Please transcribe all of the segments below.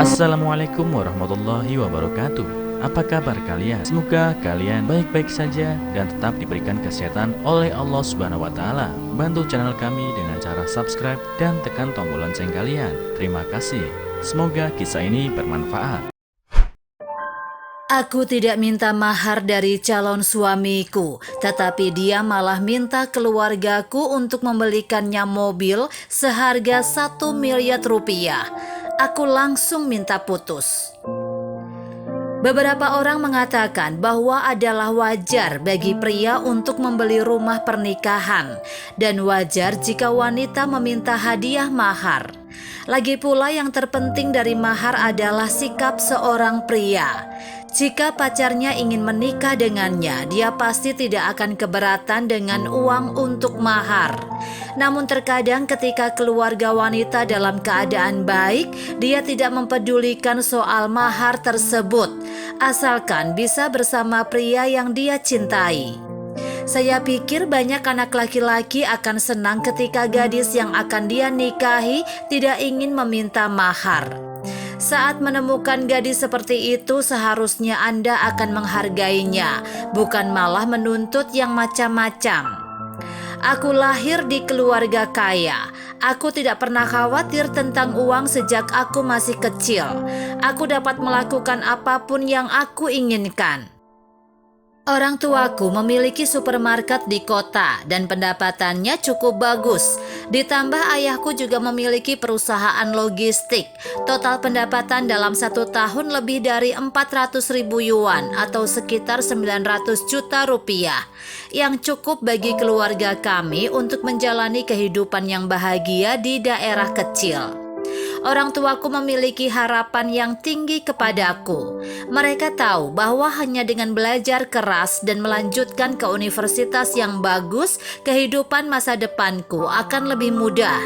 Assalamualaikum warahmatullahi wabarakatuh. Apa kabar kalian? Semoga kalian baik-baik saja dan tetap diberikan kesehatan oleh Allah Subhanahu wa Ta'ala. Bantu channel kami dengan cara subscribe dan tekan tombol lonceng kalian. Terima kasih. Semoga kisah ini bermanfaat. Aku tidak minta mahar dari calon suamiku, tetapi dia malah minta keluargaku untuk membelikannya mobil seharga 1 miliar rupiah. Aku langsung minta putus. Beberapa orang mengatakan bahwa adalah wajar bagi pria untuk membeli rumah pernikahan dan wajar jika wanita meminta hadiah mahar. Lagi pula yang terpenting dari mahar adalah sikap seorang pria. Jika pacarnya ingin menikah dengannya, dia pasti tidak akan keberatan dengan uang untuk mahar. Namun terkadang ketika keluarga wanita dalam keadaan baik, dia tidak mempedulikan soal mahar tersebut, asalkan bisa bersama pria yang dia cintai. Saya pikir banyak anak laki-laki akan senang ketika gadis yang akan dia nikahi tidak ingin meminta mahar. Saat menemukan gadis seperti itu, seharusnya Anda akan menghargainya, bukan malah menuntut yang macam-macam. Aku lahir di keluarga kaya. Aku tidak pernah khawatir tentang uang sejak aku masih kecil. Aku dapat melakukan apapun yang aku inginkan. Orang tuaku memiliki supermarket di kota dan pendapatannya cukup bagus. Ditambah ayahku juga memiliki perusahaan logistik. Total pendapatan dalam 1 tahun lebih dari 400.000 yuan atau sekitar 900 juta rupiah. Yang cukup bagi keluarga kami untuk menjalani kehidupan yang bahagia di daerah kecil. Orang tuaku memiliki harapan yang tinggi kepadaku. Mereka tahu bahwa hanya dengan belajar keras dan melanjutkan ke universitas yang bagus, kehidupan masa depanku akan lebih mudah.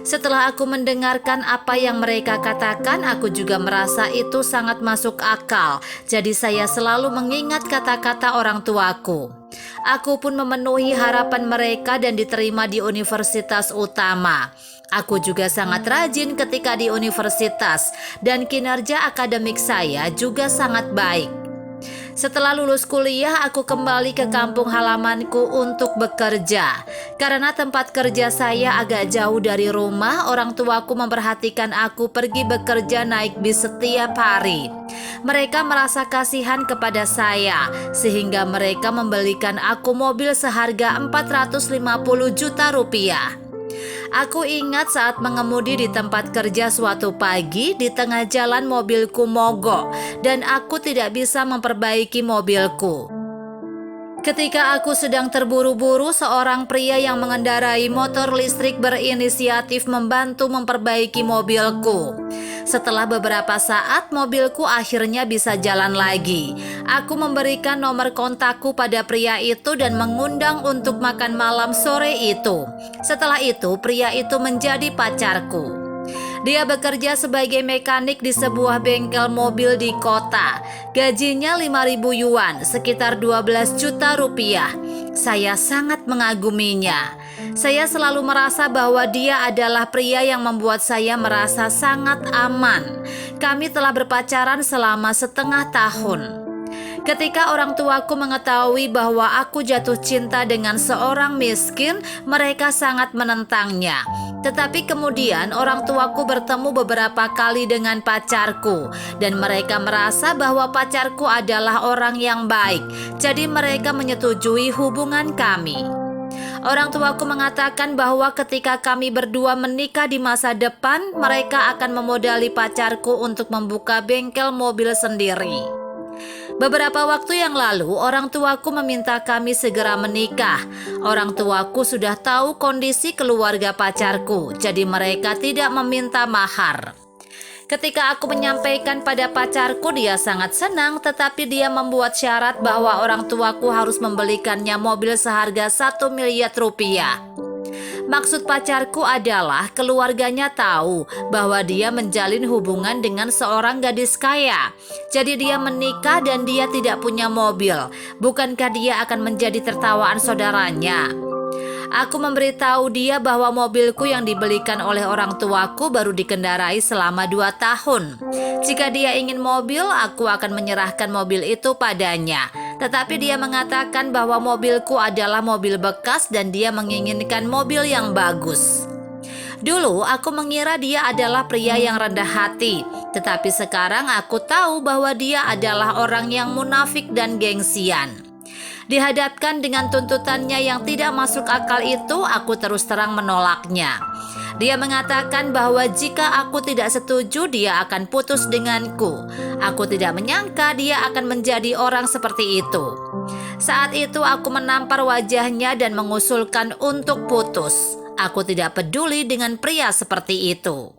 Setelah aku mendengarkan apa yang mereka katakan, aku juga merasa itu sangat masuk akal. Jadi saya selalu mengingat kata-kata orang tuaku. Aku pun memenuhi harapan mereka dan diterima di universitas utama. Aku juga sangat rajin ketika di universitas dan kinerja akademik saya juga sangat baik. Setelah lulus kuliah, aku kembali ke kampung halamanku untuk bekerja. Karena tempat kerja saya agak jauh dari rumah, orang tuaku memperhatikan aku pergi bekerja naik bis setiap hari. Mereka merasa kasihan kepada saya, sehingga mereka membelikan aku mobil seharga 450 juta rupiah. Aku ingat saat mengemudi di tempat kerja suatu pagi, di tengah jalan mobilku mogok dan aku tidak bisa memperbaiki mobilku. Ketika aku sedang terburu-buru, seorang pria yang mengendarai motor listrik berinisiatif membantu memperbaiki mobilku. Setelah beberapa saat, mobilku akhirnya bisa jalan lagi. Aku memberikan nomor kontakku pada pria itu dan mengundang untuk makan malam sore itu. Setelah itu, pria itu menjadi pacarku. Dia bekerja sebagai mekanik di sebuah bengkel mobil di kota. Gajinya 5.000 yuan, sekitar 12 juta rupiah. Saya sangat mengaguminya. Saya selalu merasa bahwa dia adalah pria yang membuat saya merasa sangat aman. Kami telah berpacaran selama setengah tahun. Ketika orang tuaku mengetahui bahwa aku jatuh cinta dengan seorang miskin, mereka sangat menentangnya. Tetapi kemudian orang tuaku bertemu beberapa kali dengan pacarku dan mereka merasa bahwa pacarku adalah orang yang baik. Jadi mereka menyetujui hubungan kami. Orang tuaku mengatakan bahwa ketika kami berdua menikah di masa depan, mereka akan memodali pacarku untuk membuka bengkel mobil sendiri. Beberapa waktu yang lalu, orang tuaku meminta kami segera menikah. Orang tuaku sudah tahu kondisi keluarga pacarku, jadi mereka tidak meminta mahar. Ketika aku menyampaikan pada pacarku, dia sangat senang, tetapi dia membuat syarat bahwa orang tuaku harus membelikannya mobil seharga 1 miliar rupiah. Maksud pacarku adalah keluarganya tahu bahwa dia menjalin hubungan dengan seorang gadis kaya. Jadi dia menikah dan dia tidak punya mobil. Bukankah dia akan menjadi tertawaan saudaranya? Aku memberitahu dia bahwa mobilku yang dibelikan oleh orang tuaku baru dikendarai selama 2 tahun. Jika dia ingin mobil, aku akan menyerahkan mobil itu padanya. Tetapi dia mengatakan bahwa mobilku adalah mobil bekas dan dia menginginkan mobil yang bagus. Dulu aku mengira dia adalah pria yang rendah hati, tetapi sekarang aku tahu bahwa dia adalah orang yang munafik dan gengsian. Dihadapkan dengan tuntutannya yang tidak masuk akal itu, aku terus terang menolaknya. Dia mengatakan bahwa jika aku tidak setuju, dia akan putus denganku. Aku tidak menyangka dia akan menjadi orang seperti itu. Saat itu aku menampar wajahnya dan mengusulkan untuk putus. Aku tidak peduli dengan pria seperti itu.